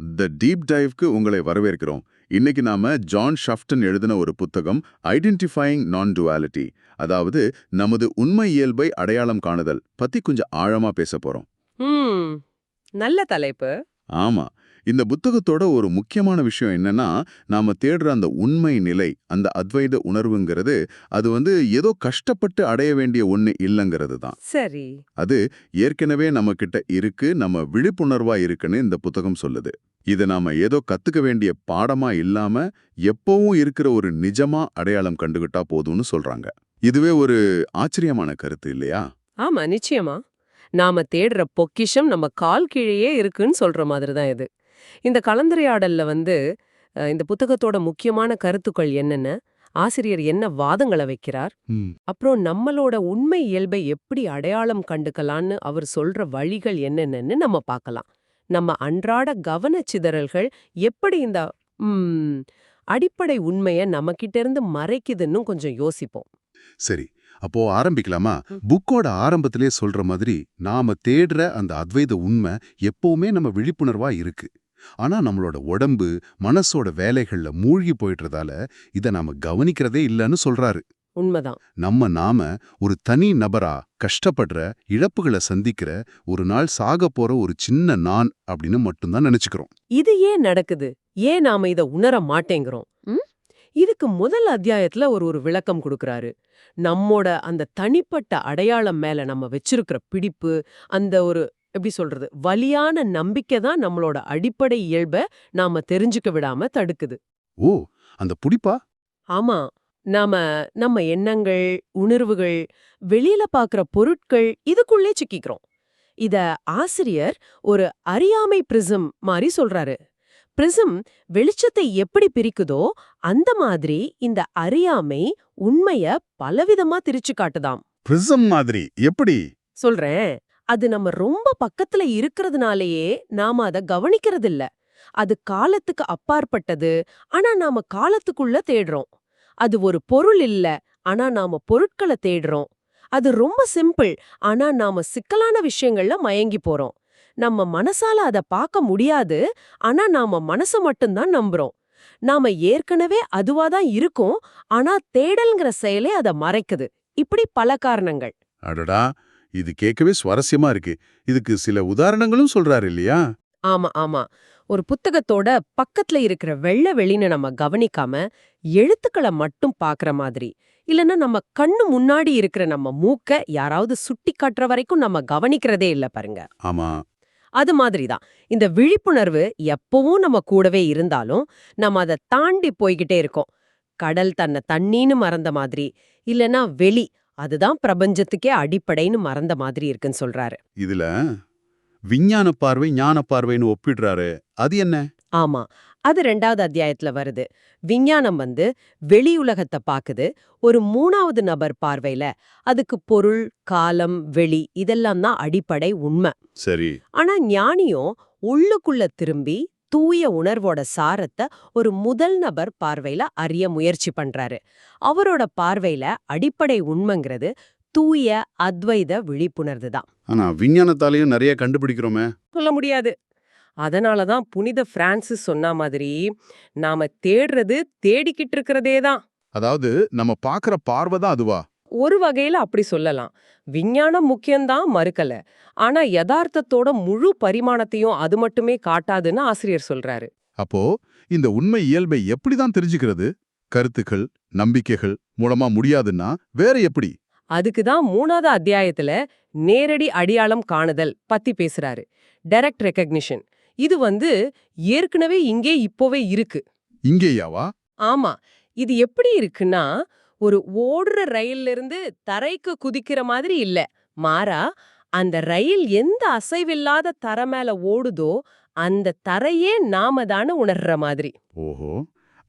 The deep டைவ்க்கு உங்களை வரவேற்கிறோம். இன்னைக்கு நாம ஜான் ஷாஃப்டன் எழுதின ஒரு புத்தகம் ஐடென்டிஃபையிங் நான் டுவாலிட்டி, அதாவது நமது உண்மை இயல்பை அடையாளம் காணுதல் பத்தி கொஞ்சம் ஆழமா பேச போறோம். ம் நல்ல தலைப்பு. ஆமா, இந்த புத்தகத்தோட ஒரு முக்கியமான விஷயம் என்னன்னா, நாம தேடுற அந்த உண்மை நிலை, அந்த அத்வைத உணர்வுங்கிறது அது ஏதோ கஷ்டப்பட்டு அடைய வேண்டிய ஒண்ணு இல்லைங்கிறது தான். சரி. அது ஏற்கனவே நம்ம கிட்ட இருக்கு, நம்ம விழிப்புணர்வா இருக்குன்னு இந்த புத்தகம் சொல்லுது. இதை நாம ஏதோ கத்துக்க வேண்டிய பாடமா இல்லாம எப்பவும் இருக்கிற ஒரு நிஜமா அடையாளம் கண்டுகிட்டா போதும்னு சொல்றாங்க. இதுவே ஒரு ஆச்சரியமான கருத்து இல்லையா? ஆமா, நிச்சயமா. நாம தேடுற பொக்கிஷம் நம்ம கால் கீழேயே இருக்குன்னு சொல்ற மாதிரி தான் இது. இந்த கலந்துரையாடல்ல இந்த புத்தகத்தோட முக்கியமான கருத்துக்கள் என்னென்ன, ஆசிரியர் என்ன வாதங்களை வைக்கிறார், ம். அப்புறம் நம்மளோட உண்மை இயல்பை எப்படி அடையாளம் கண்டுக்கலான்னு அவர் சொல்ற வழிகள் என்னென்னன்னு நம்ம பார்க்கலாம். நம்ம அன்றாட கவனச்சிதறல்கள் எப்படி இந்த அடிப்படை உண்மைய நம்மகிட்ட இருந்து மறைக்குதுன்னு கொஞ்சம் யோசிப்போம். சரி, அப்போ ஆரம்பிக்கலாமா? ம். புக்கோட ஆரம்பத்திலே சொல்ற மாதிரி நாம தேடுற அந்த அத்வைத உண்மை எப்பவுமே நம்ம விழிப்புணர்வா இருக்கு. ஆனா நம்மளோட உடம்பு, மனசோட வேலைகள்ல மூழ்கி போயிடுறதால இத நாம கவனிக்கிறதே இல்லைன்னு சொல்றாரு. உண்மைதான். நாம ஒரு தனி நபரா கஷ்டப்படுற, இழப்புகளை சந்திக்கிற, ஒரு நாள் சாக போற ஒரு சின்ன நான் அப்படின்னு மட்டும்தான் நினைச்சுக்கிறோம். இது ஏன் நடக்குது? ஏன் நாம இத உணர மாட்டேங்கிறோம்? இதுக்கு முதல் அத்தியாயத்துல ஒரு விளக்கம் கொடுக்கறாரு. நம்மோட அந்த தனிப்பட்ட அடையாளம் மேல நம்ம வச்சிருக்கிற பிடிப்பு, அந்த எப்படி சொல்றது, வலியான நம்பிக்கை தான் நம்மளோட அடிப்படை இயல்பை நாம தெரிஞ்சுக்க விடாம தடுக்குது. ஓ, அந்த புடிப்பா? ஆமா. நாம நம்ம எண்ணங்கள், உணர்வுகள், வெளியில பாக்குற பொருட்கள் இதுக்குள்ளே சிக்கிக்கிறோம். இத ஆசிரியர் ஒரு அறியாமை பிரிசம் மாதிரி சொல்றாரு. பிரிசம் வெளிச்சத்தை எப்படி பிரிக்குதோ அந்த மாதிரி இந்த அறியாமை உண்மைய பலவிதமா திரிச்சு காட்டுதாம். பிரிசம் மாதிரி எப்படி? சொல்றேன். அது நம்ம ரொம்ப பக்கத்துல இருக்கிறதுனாலேயே நாம அத கவனிக்கிறதில்ல. அது காலத்துக்கு அப்பாற்பட்டது, ஆனா நாம காலத்துக்குள்ள தேடுறோம். அது ஒரு பொருள் இல்ல, ஆனா நாம பொருட்களை தேடுறோம். அது ரொம்ப சிம்பிள், ஆனா நாம சிக்கலான விஷயங்கள்ல மயங்கி போறோம். நம்ம மனசால அத பார்க்க முடியாது, ஆனா நாம மனச மட்டும்தான் நம்புறோம். நாம ஏற்கனவே அதுவாதான் இருக்கோம், ஆனா தேடல்ங்கிற செயலே அத மறைக்குது. இப்படி பல காரணங்கள். அடடா, இது கேட்கவே சுவாரஸ்யமா இருக்கு. இதுக்கு சில உதாரணங்களும் சொல்றாரு இல்லையா? ஆமா, ஆமா. ஒரு புத்தகத்தோட பக்கத்துல இருக்கிற வெள்ளை வெளின்னு நம்ம கவனிக்காம எழுத்துக்களை மட்டும் பாக்குற மாதிரி, இல்லன்னா நம்ம கண்ணு முன்னாடி இருக்கிற நம்ம மூக்க யாராவது சுட்டி காட்டுற வரைக்கும் நம்ம கவனிக்கிறதே இல்ல பாருங்க. ஆமா. அது மாதிரிதான் இந்த விழிப்புணர்வு எப்பவும் நம்ம கூடவே இருந்தாலும் நம்ம அதை தாண்டி போய்கிட்டே இருக்கோம். கடல் தன்னை தண்ணீன்னு மறந்த மாதிரி, இல்லனா வெளி அதுதான் பிரபஞ்சத்துக்கே அடிப்படைன்னு மறந்த மாதிரி இருக்குன்னு சொல்றாரு. இதுல விஞ்ஞான பார்வை, ஞான பார்வைன்னு ஒப்பிடுறாரு. அது என்ன? ஆமா, அது 2வது அத்தியாயத்துல வருது. விஞ்ஞானம் வெளி உலகத்தை பாக்குது, ஒரு 3வது நபர் பார்வையில. அதுக்கு பொருள், காலம், வெளி இதெல்லாம் தான் அடிப்படை உண்மை. சரி. ஆனா ஞானியும் உள்ளுக்குள்ள திரும்பி தூய உணர்வோட சாரத்தை ஒரு முதல் நபர் பார்வையில அறிய முயற்சி பண்றாரு. அவரோட பார்வையில அடிப்படை உண்மைங்கிறது தூய அத்வைத விழிப்புணர்வு தான். ஆனா விஞ்ஞானத்தாலையும் நிறைய கண்டுபிடிக்கிறோமே. சொல்ல முடியாது. அதனாலதான் புனித பிரான்சிஸ் சொன்ன மாதிரி நாம தேடுறது தேடிக்கிட்டு இருக்கிறதே தான். அதாவது நம்ம பாக்குற பார்வை தான் அதுவா? ஒரு வகையில அப்படி சொல்லலாம். விஞ்ஞானம் முக்கியம்தான், மறுக்கல. ஆனா யதார்த்தத்தோட முழு பரிமாணத்தையும் அது மட்டுமே காட்டாதுன்னு ஆசிரியர் சொல்றாரு. அப்போ இந்த உண்மை இயல்பை எப்படிதான் தெரிஞ்சுக்கிறது? கருத்துக்கள், நம்பிக்கைகள் மூலமா முடியாதுன்னா வேற எப்படி? அதுக்குதான் 3வது அத்தியாயத்துல நேரடி அடையாளம் காணுதல் பத்தி பேசுறாரு. Direct recognition. இது ஏற்கனவே இங்கே இப்போவே இருக்கு. இங்கேயாவா? ஆமா. இது எப்படி இருக்குன்னா, ஒரு ஓடுற ரயில்ல இருந்து தரைக்கு குதிக்கிற மாதிரி இல்ல. மாறா, அந்த ரயில் எந்த அசைவில்லாத தரை மேல ஓடுதோ அந்த தரையே நாம தான உணர்ற மாதிரி. ஓஹோ,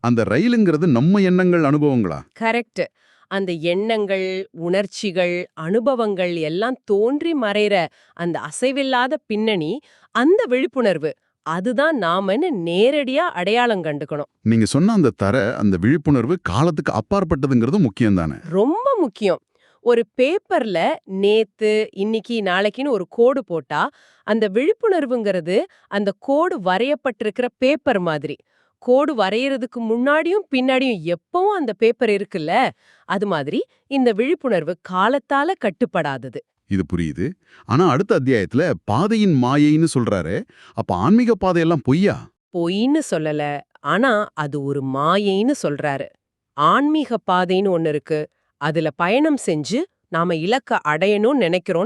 அந்த ரயிலுங்கிறது நம்ம எண்ணங்கள், அனுபவங்களா? கரெக்ட். அந்த எண்ணங்கள், உணர்ச்சிகள், அனுபவங்கள் எல்லாம் தோன்றி மறைற அந்த அசைவில்லாத பின்னணி, அந்த விழிப்புணர்வு, அதுதான் நாமன்னு நேரடியா அடையாளம் கண்டுக்கணும். நீங்க சொன்ன அந்த விழிப்புணர்வு காலத்துக்கு அப்பாற்பட்டதுங்கிறது முக்கியம் தானே? ரொம்ப முக்கியம். ஒரு பேப்பர்ல நேத்து, இன்னைக்கு, நாளைக்குன்னு ஒரு கோடு போட்டா, அந்த விழிப்புணர்வுங்கிறது அந்த கோடு வரையப்பட்டிருக்கிற பேப்பர் மாதிரி. கோடு வரையறதுக்கு முன்னாடியும் பின்னாடியும் எப்பவும் அந்த பேப்பர் இருக்குல்ல, அது மாதிரி இந்த விழிப்புணர்வு காலத்தால கட்டுப்படாதது. இது புரியுது. ஆனா அடுத்த அத்தியாயத்துல பாதையின் மாயைன்னு சொல்றாரு. அப்ப ஆன்மீக பாதையெல்லாம் பொய்யா? பொய்ன்னு சொல்லல, ஆனா அது ஒரு மாயைன்னு சொல்றாரு. ஆன்மீக பாதைன்னு ஒண்ணு இருக்கு. அதுல பயணம் செஞ்சு நாம இலக்க அடையணும்னு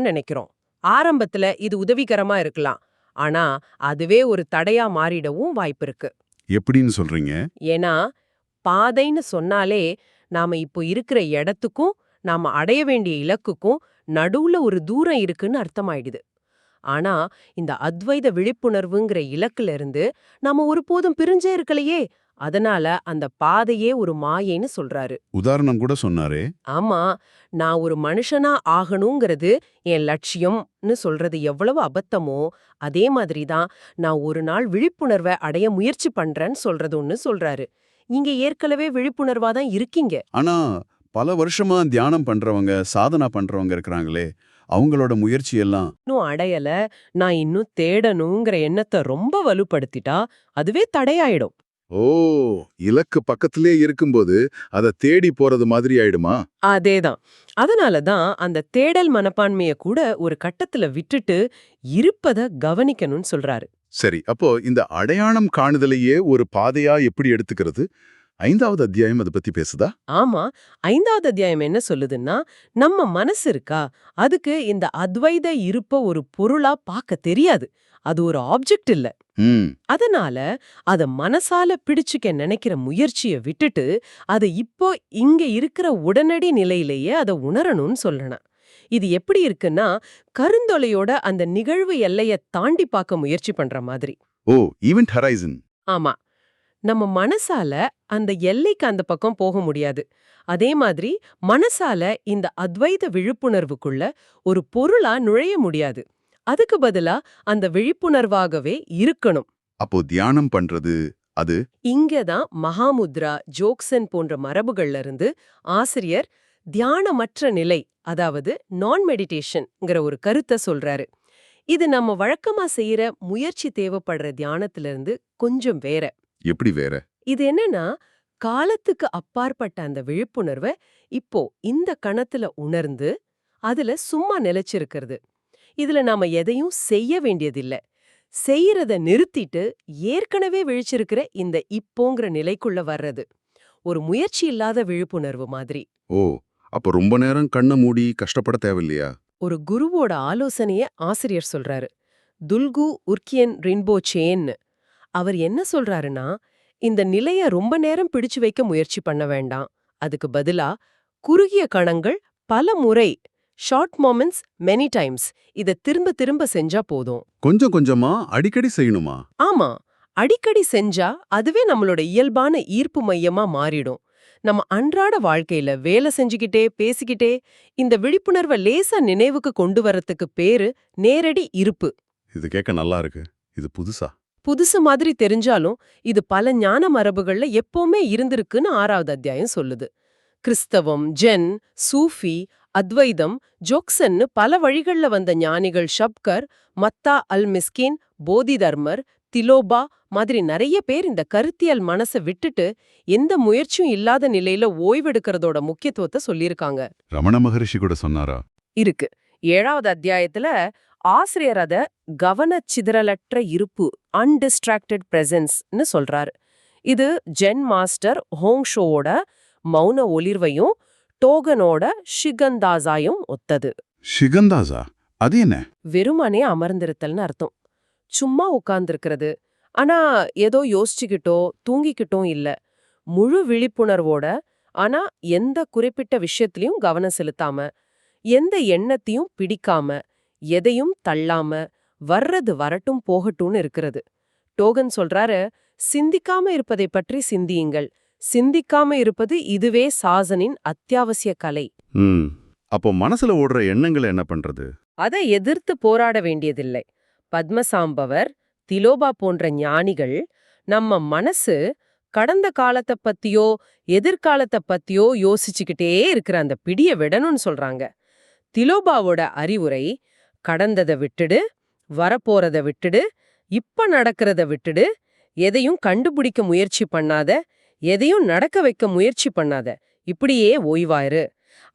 நினைக்கிறோம். ஆரம்பத்துல இது உதவிகரமா இருக்கலாம். ஆனா அதுவே ஒரு தடையா மாறிடவும் வாய்ப்பிருக்கு. எப்படின்னு சொல்றீங்க? ஏன்னா பாதைன்னு சொன்னாலே நாம இப்போ இருக்கிற இடத்துக்கும் நாம அடைய வேண்டிய இலக்குக்கும் நடுவுல ஒரு தூரம் இருக்குன்னு அர்த்தமாயிடுது. ஆனா இந்த அத்வைத விழிப்புணர்வுங்கிற இலக்குல இருந்து நாம ஒருபோதும் பிரிஞ்சே இருக்கலையே. அதனால அந்த பாதையே ஒரு மாயைன்னு சொல்றாரு. உதாரணம் கூட சொன்னாரே. ஆமா, நான் ஒரு மனுஷனா ஆகணுங்கிறது என் லட்சியம்னு சொல்றது எவ்வளவு அபத்தமோ, அதே மாதிரி தான் நான் ஒரு நாள் விழிப்புணர்வை அடைய முயற்சி பண்றேன்னு சொல்றதுன்னு சொல்றாரு. நீங்க ஏற்கனவே விழிப்புணர்வா தான் இருக்கீங்க. ஆனா பல வருஷமா தியானம் பண்றவங்க, சாதனா பண்றவங்க இருக்கிறாங்களே, அவங்களோட முயற்சி எல்லாம் இன்னும் அடையல, நான் இன்னும் தேடணுங்கிற எண்ணத்தை ரொம்ப வலுப்படுத்திட்டா அதுவே தடையாயிடும். ஓ, இலக்கு பக்கத்திலே இருக்கும்போது அத தேடி போறது மாதிரி ஆயிடுமா? அதேதான். அதனால தான் அந்த தேடல் மனப்பான்மைய கூட ஒரு கட்டத்துல விட்டுட்டு இருப்பத கவனிக்கணும்னு சொல்றாரு. சரி, அப்போ இந்த அடையாளம் காணுதலையே ஒரு பாதையா எப்படி எடுத்துக்கிறது? 5வது அத்தியாயம் அத பத்தி பேசுதா? ஆமா, 5வது அத்தியாயம் என்ன சொல்லுதுன்னா, நம்ம மனசு இருக்கா, அதுக்கு இந்த அத்வைத இருப்ப ஒரு பொருளா பார்க்க தெரியாது. அது ஒரு ஆப்ஜெக்ட் இல்ல. ம். அதனால அத மனசால பிடிச்சுக்க நினைக்கிற முயற்சிய விட்டுட்டு, அத இப்போ இங்க இருக்கிற உடனடி நிலையிலேயே அத உணரணும்னு சொல்லணும். இது எப்படி இருக்குன்னா, கருந்தொலையோட அந்த நிகழ்வு எல்லைய தாண்டி பார்க்க முயற்சி பண்ற மாதிரி. ஓ, ஈவென்ட் ஹரைசன். ஆமா, நம்ம மனசால அந்த எல்லைக்கு அந்த பக்கம் போக முடியாது. அதே மாதிரி மனசால இந்த அத்வைத விழிப்புணர்வுக்குள்ள ஒரு பொருளா நுழைய முடியாது. அதுக்கு பதிலா அந்த விழிப்புணர்வாகவே இருக்கணும். அப்போ தியானம் பண்றது அது இங்கதான் மகாமுத்ரா, ஜோக்சன் போன்ற மரபுகள்ல இருந்து ஆசிரியர் தியானமற்ற நிலை, அதாவது நான் மெடிடேஷன்ங்கிற ஒரு கருத்தை சொல்றாரு. இது நம்ம வழக்கமா செய்யற முயற்சி தேவைப்படுற தியானத்துல இருந்து கொஞ்சம் வேற. எப்படி வேற? இது என்னன்னா, காலத்துக்கு அப்பாற்பட்ட அந்த விழிப்புணர்வை இப்போ இந்த கணத்துல உணர்ந்து அதுல சும்மா நிலைச்சிருக்கிறது. இதுல நாம எதையும் செய்ய வேண்டியதில்ல. செய்யறத நிறுத்திட்டு ஏற்கனவே விழிச்சிருக்கிற இந்த இப்போங்கிற நிலைக்குள்ள வர்றது. ஒரு முயற்சி இல்லாத விழிப்புணர்வு மாதிரி. ஓ, அப்ப ரொம்ப நேரம் கண்ண மூடி கஷ்டப்பட தேவையில்லையா? ஒரு குருவோட ஆலோசனைய ஆசிரியர் சொல்றாரு. துல்கு உர்கியன் ரின்போச்சேன்னு. அவர் என்ன சொல்றாருன்னா, இந்த நிலைய ரொம்ப நேரம் பிடிச்சு வைக்க முயற்சி பண்ண வேண்டாம். அதுக்கு பதிலா குறுகிய கணங்கள் பல முறை, ஷார்ட் மொமெண்ட்ஸ் மெனி டைம்ஸ், இத திரும்ப திரும்ப செஞ்சா போதும். கொஞ்சம் கொஞ்சமா அடிக்கடி செய்யணுமா? ஆமா, அடிக்கடி செஞ்சா அதுவே நம்மளோட இயல்பான ஈர்ப்பு மையமா மாறிடும். நம்ம அன்றாட வாழ்க்கையில வேலை செஞ்சுக்கிட்டே பேசிக்கிட்டே இந்த விழிப்புணர்வை லேசா நினைவுக்கு கொண்டு வரத்துக்கு பேரு நேரடி இருப்பு. இது கேட்க நல்லா இருக்கு. இது புதுசா? புதுசு மாதிரி தெரிஞ்சாலும் இது பல ஞான மரபுகள்ல எப்பவுமே இருந்திருக்குன்னு 6வது அத்தியாயம் சொல்லுது. கிறிஸ்தவம், ஜென், சூஃபி, அத்வைதம், ஜோக்சன்னு பல வழிகள்ல வந்த ஞானிகள் ஷப்கர், மத்தா அல் மிஸ்கின், போதிதர்மர், திலோபா மாதிரி நிறைய பேர் இந்த கருத்தியல் மனசை விட்டுட்டு எந்த முயற்சியும் இல்லாத நிலையில ஓய்வெடுக்கிறதோட முக்கியத்துவத்தை சொல்லியிருக்காங்க. ரமண மகரிஷி கூட சொன்னாரா? இருக்கு. 7வது அத்தியாயத்துல ஆசிரியர் அத கவனச்சிதறலற்ற இருப்பு, அன்டிஸ்ட்ராக்டட் பிரசன்ஸ்னு சொல்றாரு. இது ஜென் மாஸ்டர் ஹோங்ஷோவோட மௌன ஒளிர்வையும் டோகனோட ஷிகந்தாசாயும் ஒத்தது. ஷிகந்தாசா? அது என்ன? வெறுமனே அமர்ந்திருத்தல்னு அர்த்தம். சும்மா உட்கார்ந்திருக்கிறது. ஆனா ஏதோ யோசிச்சுக்கிட்டோ தூங்கிக்கிட்டோம் இல்ல. முழு விழிப்புணர்வோட, ஆனா எந்த குறிப்பிட்ட விஷயத்திலயும் கவனம் செலுத்தாம, எந்த எண்ணத்தையும் பிடிக்காம, எதையும் தள்ளாம, வர்றது வரட்டும் போகட்டும்னு இருக்கிறது. டோகன் சொல்றாரு, சிந்திக்காம இருப்பதை பற்றி சிந்தியுங்கள். சிந்திக்காம இருப்பது இதுவே சாசனின் அத்தியாவசிய கலை. அப்போ மனசுல ஓடுற எண்ணங்களை என்ன பண்றது? அதை எதிர்த்து போராட வேண்டியதில்லை. பத்மசாம்பவர், திலோபா போன்ற ஞானிகள் நம்ம மனசு கடந்த காலத்தை பத்தியோ எதிர்காலத்தை பத்தியோ யோசிச்சுக்கிட்டே இருக்கிற அந்த பிடிய விடணும்னு சொல்றாங்க. திலோபாவோட அறிவுரை, கடந்ததை விட்டுடு, வரப்போறத விட்டுடு, இப்ப நடக்கிறத விட்டுடு, எதையும் கண்டுபிடிக்க முயற்சி பண்ணாத, எதையும் நடக்க வைக்க முயற்சி பண்ணாத, இப்படியே ஓய்வாயிரு.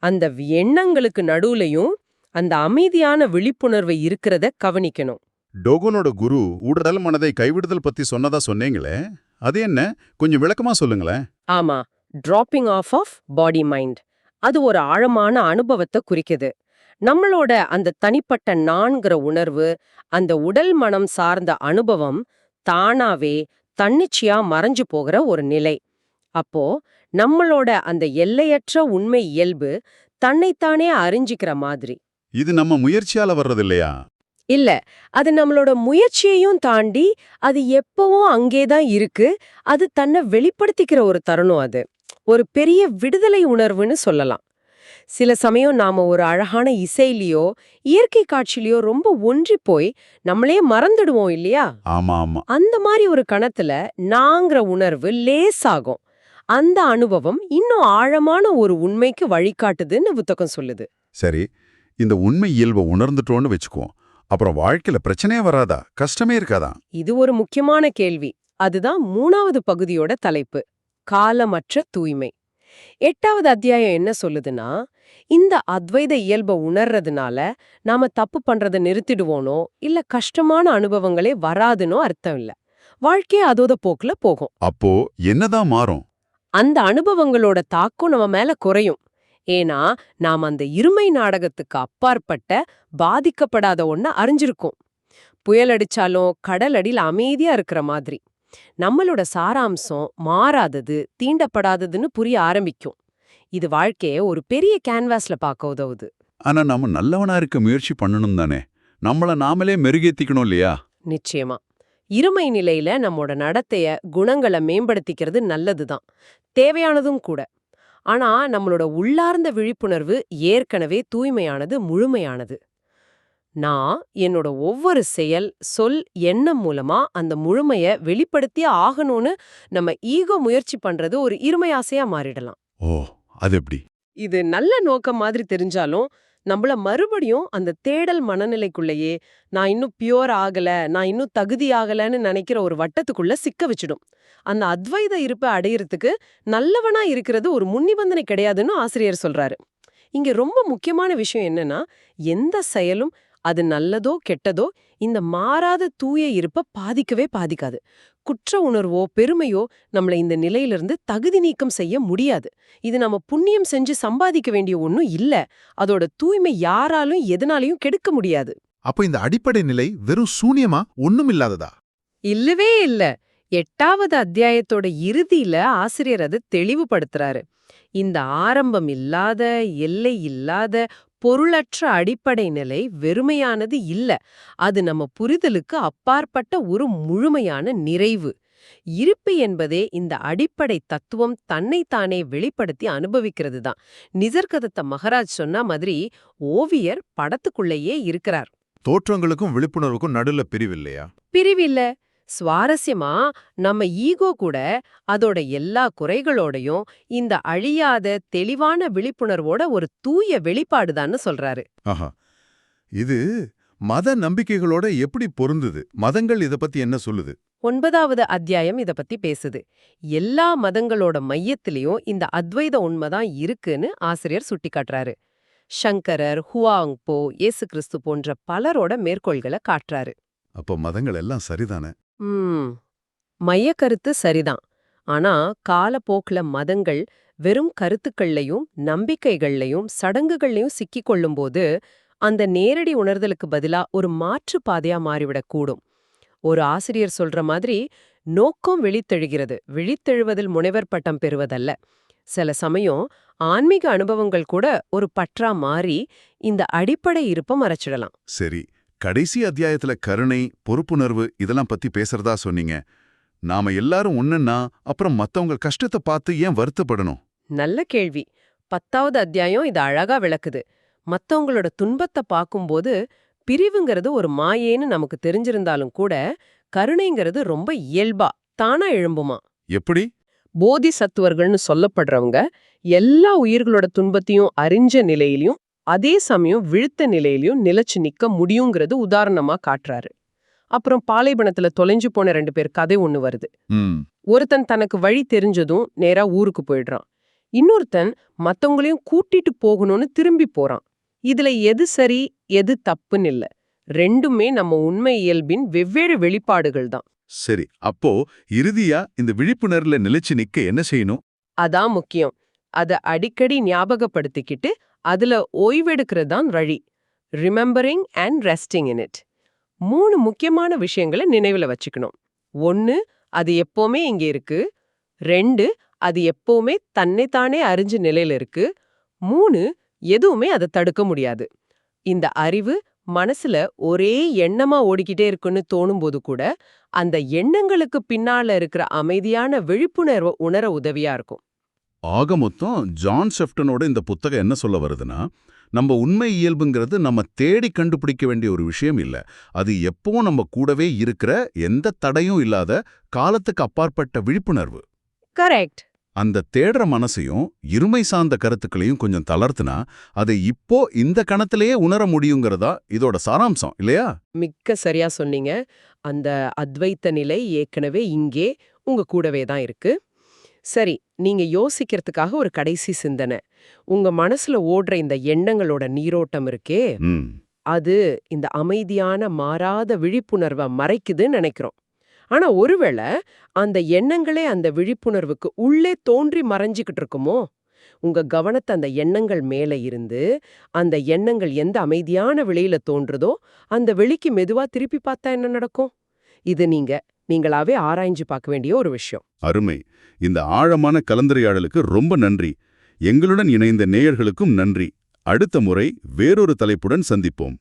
அந்த எண்ணங்களுக்கு நடுவுலயும் அந்த அமைதியான விழிப்புணர்வு இருக்கிறத கவனிக்கணும். டோகனோட குரு உடல் மனதை கைவிடுதல் பத்தி சொன்னதா சொன்னீங்களே, அது என்ன? கொஞ்சம் விளக்கமா சொல்லுங்களேன். ஆமா, டிராப்பிங் ஆஃப் பாடி மைண்ட். அது ஒரு ஆழமான அனுபவத்தை குறிக்குது. நம்மளோட அந்த தனிப்பட்ட நான்கிற உணர்வு, அந்த உடல் மனம் சார்ந்த அனுபவம் தானாவே தன்னிச்சையா மறைஞ்சு போகிற ஒரு நிலை. அப்போ நம்மளோட அந்த எல்லையற்ற உண்மை இயல்பு தன்னைத்தானே அறிஞ்சிக்கிற மாதிரி. இது நம்ம முயற்சியால வர்றது இல்லையா? இல்ல, அது நம்மளோட முயற்சியையும் தாண்டி அது எப்பவும் அங்கேதான் இருக்கு. அது தன்னை வெளிப்படுத்திக்கிற ஒரு தருணம். அது ஒரு பெரிய விடுதலை உணர்வுன்னு சொல்லலாம். சில சமயம் நாம ஒரு அழகான இசையிலயோ இயற்கை காட்சியிலயோ ரொம்ப ஒன்றி போய் நம்மளே மறந்துடுவோம் இல்லையா? ஆமா ஆமா. அந்த மாதிரி ஒரு கணத்துல நாங்கிற உணர்வு லேசாகும். அந்த அனுபவம் இன்னும் ஆழமான ஒரு உண்மைக்கு வழிகாட்டுதுன்னு புத்தகம் சொல்லுது. சரி, இந்த உண்மை இயல்பை உணர்ந்துட்டோன்னு வச்சுக்குவோம். அப்புறம் வாழ்க்கையில பிரச்சனையே வராதா? கஷ்டமே இருக்காதா? இது ஒரு முக்கியமான கேள்வி. அதுதான் 3வது பகுதியோட தலைப்பு, காலமற்ற தூய்மை. 8வது அத்தியாயம் என்ன சொல்லுதுன்னா, இந்த அத்வைத இயல்பை உணர்றதுனால நாம தப்பு பண்றதை நிறுத்திடுவோனோ இல்ல கஷ்டமான அனுபவங்களே வராதுன்னோ அர்த்தம் இல்ல. வாழ்க்கையே அதோட போக்குல போகும். அப்போ என்னதான் மாறும்? அந்த அனுபவங்களோட தாக்கம் நம்ம மேல குறையும். ஏன்னா நாம் அந்த இருமை நாடகத்துக்கு அப்பாற்பட்ட பாதிக்கப்படாத ஒன்ன அறிஞ்சிருக்கோம். புயல் அடிச்சாலும் கடல் அடியில் அமைதியா இருக்கிற மாதிரி நம்மளோட சாராம்சம் மாறாதது, தீண்டப்படாததுன்னு புரிய ஆரம்பிக்கும். இது வாழ்க்கைய ஒரு பெரிய கேன்வாஸ்ல பார்க்க உதவுது. ஆனா நம்ம நல்லவனா இருக்க முயற்சி பண்ணணும் தானே? நம்மள நாமளே மெருகேத்திக்கணும் இல்லையா? நிச்சயமா. இருமை நிலையில நம்மோட நடத்தைய, குணங்களை மேம்படுத்திக்கிறது நல்லதுதான், தேவையானதும் கூட. ஆனா நம்மளோட உள்ளார்ந்த விழிப்புணர்வு ஏற்கனவே தூய்மையானது, முழுமையானது. நான் என்னோட ஒவ்வொரு செயல், சொல், எண்ணம் மூலமா அந்த முழுமைய வெளிப்படுத்தியே ஆகணும்னு நம்ம ஈகோ முயற்சி பண்றது ஒரு இருமை ஆசையா மாறிடலாம். ஓ, அது எப்படி? இது நல்ல நோக்கம் மாதிரி தெரிஞ்சாலும் நம்மள மறுபடியும் அந்த தேடல் மனநிலைக்குள்ளேயே, நான் இன்னும் பியூர் ஆகல, நான் இன்னும் தகுதி ஆகலன்னு நினைக்கிற ஒரு வட்டத்துக்குள்ள சிக்க வச்சிடும். அந்த அத்வைத இருப்பை அடையறதுக்கு நல்லவனா இருக்கிறது ஒரு முன்னிபந்தனை கிடையாதுன்னு ஆசிரியர் சொல்றாரு. இங்க ரொம்ப முக்கியமான விஷயம் என்னன்னா, எந்த செயலும், அது நல்லதோ கெட்டதோ, இந்த மாறாத தூய இருப்பை பாதிக்கவே பாதிக்காது. குற்ற உணர்வோ பெருமையோ நம்மளை இந்த நிலையிலிருந்து தகுதி நீக்கம் செய்ய முடியாது. இது நம்ம புண்ணியம் செஞ்சு சம்பாதிக்க வேண்டிய ஒன்னும் இல்ல. அதோட தூய்மை யாராலும் எதனாலையும் கெடுக்க முடியாது. அப்ப இந்த அடிப்படை நிலை வெறும் சூன்யமா, ஒண்ணும் இல்லாததா? இல்லவே இல்ல. 8வது அத்தியாயத்தோட இறுதியில ஆசிரியர் அதை தெளிவுபடுத்துறாரு. இந்த ஆரம்பம் இல்லாத, எல்லை இல்லாத, பொருளற்ற அடிப்படை நிலை வெறுமையானது இல்ல. அது நம்ம புரிதலுக்கு அப்பாற்பட்ட ஒரு முழுமையான நிறைவு. இருப்பு என்பதே இந்த அடிப்படை தத்துவம் தன்னைத்தானே வெளிப்படுத்தி அனுபவிக்கிறது தான். நிசர்கதத்த மகராஜ் சொன்ன மாதிரி ஓவியர் படத்துக்குள்ளேயே இருக்கிறார். தோற்றங்களுக்கும் விழிப்புணர்வுக்கும் நடுல பிரிவில்லையா? பிரிவில்ல. சுவாரஸ்யமா, நம்ம ஈகோ கூட அதோட எல்லா குறைகளோடையும் இந்த அழியாத தெளிவான விழிப்புணர்வோட ஒரு தூய வெளிப்பாடுதான்னு சொல்றாரு. ஆஹா, இது மத நம்பிக்கைகளோட எப்படி பொருந்துது? மதங்கள் இத பத்தி என்ன சொல்லுது? 9வது அத்தியாயம் இத பத்தி பேசுது. எல்லா மதங்களோட மையத்திலையும் இந்த அத்வைத உண்மைதான் இருக்குன்னு ஆசிரியர் சுட்டிக்காட்டுறாரு. சங்கரர், ஹுவாங்போ, இயேசு கிறிஸ்து போன்ற பலரோட மேற்கோள்களை காட்டுறாரு. அப்போ மதங்கள் எல்லாம் சரிதானே? மையக்கருத்து சரிதான். ஆனா காலப்போக்குல மதங்கள் வெறும் கருத்துக்கள்லையும் நம்பிக்கைகள்லையும் சடங்குகள்லையும் சிக்கிக் கொள்ளும்போது அந்த நேரடி உணர்தலுக்கு பதிலா ஒரு மாற்று பாதையா மாறிவிடக்கூடும். ஒரு ஆசிரியர் சொல்ற மாதிரி, நோக்கம் விழித்தெழுகிறது, விழித்தெழுவதில் முனைவர் பட்டம் பெறுவதல்ல. சில சமயம் ஆன்மீக அனுபவங்கள் கூட ஒரு பற்றா மாறி இந்த அடிப்படை இருப்ப மறைச்சிடலாம். சரி, கடைசி அத்தியாயத்துல கருணை, பொறுப்புணர்வு இதெல்லாம் பத்தி பேசுறதா சொன்னீங்க. நாம எல்லாரும் ஒண்ணுன்னா அப்புறம் மத்தவங்க கஷ்டத்தை பார்த்து ஏன் வருத்தப்படணும்? நல்ல கேள்வி. 10வது அத்தியாயம் இது அழகா விளக்குது. மத்தவங்களோட துன்பத்தை பார்க்கும்போது பிரிவுங்கிறது ஒரு மாயேன்னு நமக்கு தெரிஞ்சிருந்தாலும் கூட கருணைங்கிறது ரொம்ப இயல்பா தானா எழும்புமா. எப்படி? போதிசத்துவர்கள்னு சொல்லப்படுறவங்க எல்லா உயிர்களோட துன்பத்தையும் அறிஞ்ச நிலையிலயும் அதே சமயம் விழுத்த நிலையிலயும் நிலைச்சு நிக்க முடியுங்கிறது உதாரணமா காட்டுறாரு. அப்புறம் பாலைவனத்துல தொலைஞ்சு போன 2 பேர் கதை ஒண்ணு வருது. ஒருத்தன் தனக்கு வழி தெரிஞ்சதும் நேரா ஊருக்கு போயிடுறான். இன்னொருத்தன் மத்தவங்களையும் கூட்டிட்டு போகணும்னு திரும்பி போறான். இதுல எது சரி எது தப்புன்னு இல்ல, ரெண்டுமே நம்ம உண்மை இயல்பின் வெவ்வேறு வெளிப்பாடுகள் தான். சரி, அப்போ இறுதியா இந்த விழிப்புணர்வுல நிலைச்சு நிக்க என்ன செய்யணும்? அதான் முக்கியம். அத அடிக்கடி ஞாபகப்படுத்திக்கிட்டு அதுல ஓய்வெடுக்கிறது தான் வழி. Remembering and resting in it. 3 முக்கியமான விஷயங்களை நினைவுல வச்சுக்கணும். 1, அது எப்பவுமே இங்க இருக்கு. 2, அது எப்பவுமே தன்னைத்தானே அறிஞ்ச நிலையில இருக்கு. 3, எதுவுமே அதை தடுக்க முடியாது. இந்த அறிவு மனசுல ஒரே எண்ணமா ஓடிக்கிட்டே இருக்குன்னு தோணும்போது கூட அந்த எண்ணங்களுக்கு பின்னால இருக்கிற அமைதியான விழிப்புணர்வை உணர உதவியா இருக்கும். ஆக மொத்தம் ஜான் செஃப்டனோட இந்த புத்தகம் என்ன சொல்ல வருதுன்னா, நம்ம உண்மை இயல்புங்கிறது நம்ம தேடி கண்டுபிடிக்க வேண்டிய ஒரு விஷயம் இல்ல. அது எப்பவும் நம்ம கூடவே இருக்கிற, எந்த தடையும் இல்லாத, காலத்துக்கு அப்பாற்பட்ட விழிப்புணர்வு. கரெக்ட். அந்த தேடுற மனசையும் இருமை சார்ந்த கருத்துக்களையும் கொஞ்சம் தளர்த்துனா அதை இப்போ இந்த கணத்திலேயே உணர முடியுங்கிறதா இதோட சாராம்சம் இல்லையா? மிக்க சரியா சொன்னீங்க. அந்த அத்வைத்த நிலை ஏற்கனவே இங்கே உங்க கூடவே தான் இருக்கு. சரி, நீங்க யோசிக்கிறதுக்காக ஒரு கடைசி சிந்தனை. உங்க மனசுல ஓடுற இந்த எண்ணங்களோட நீரோட்டம் இருக்கே, அது இந்த அமைதியான மாறாத விழிப்புணர்வை மறைக்குதுன்னு நினைக்கிறோம். ஆனா ஒருவேளை அந்த எண்ணங்களே அந்த விழிப்புணர்வுக்கு உள்ளே தோன்றி மறைஞ்சுக்கிட்டு இருக்குமோ? உங்க கவனத்தை அந்த எண்ணங்கள் மேல இருந்து அந்த எண்ணங்கள் எந்த அமைதியான வெளியில தோன்றுதோ அந்த வெளிக்கு மெதுவா திருப்பி பார்த்தா என்ன நடக்கும்? இது நீங்களாவே ஆராய்ஞ்சு பார்க்க வேண்டிய ஒரு விஷயம். அருமை. இந்த ஆழமான கலந்துரையாடலுக்கு ரொம்ப நன்றி. எங்களுடன் இணைந்த நேயர்களுக்கும் நன்றி. அடுத்த முறை வேறொரு தலைப்புடன் சந்திப்போம்.